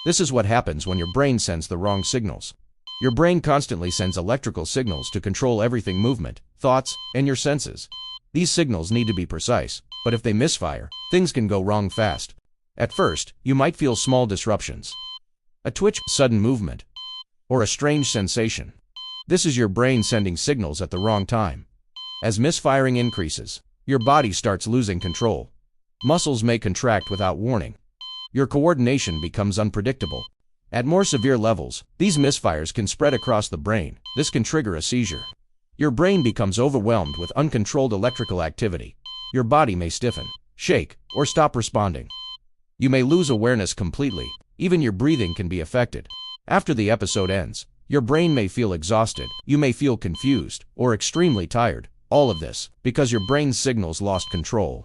This is what happens when your brain sends the wrong signals. Your brain constantly sends electrical signals to control everything: movement, thoughts, and your senses. These signals need to be precise, but if they misfire, things can go wrong fast. At first, you might feel small disruptions. A twitch, sudden movement, or a strange sensation. This is your brain sending signals at the wrong time. As misfiring increases, your body starts losing control. Muscles may contract without warning. Your coordination becomes unpredictable. At more severe levels, these misfires can spread across the brain. This can trigger a seizure. Your brain becomes overwhelmed with uncontrolled electrical activity. Your body may stiffen, shake, or stop responding. You may lose awareness completely. Even your breathing can be affected. After the episode ends, your brain may feel exhausted, you may feel confused, or extremely tired. All of this because your brain's signals lost control.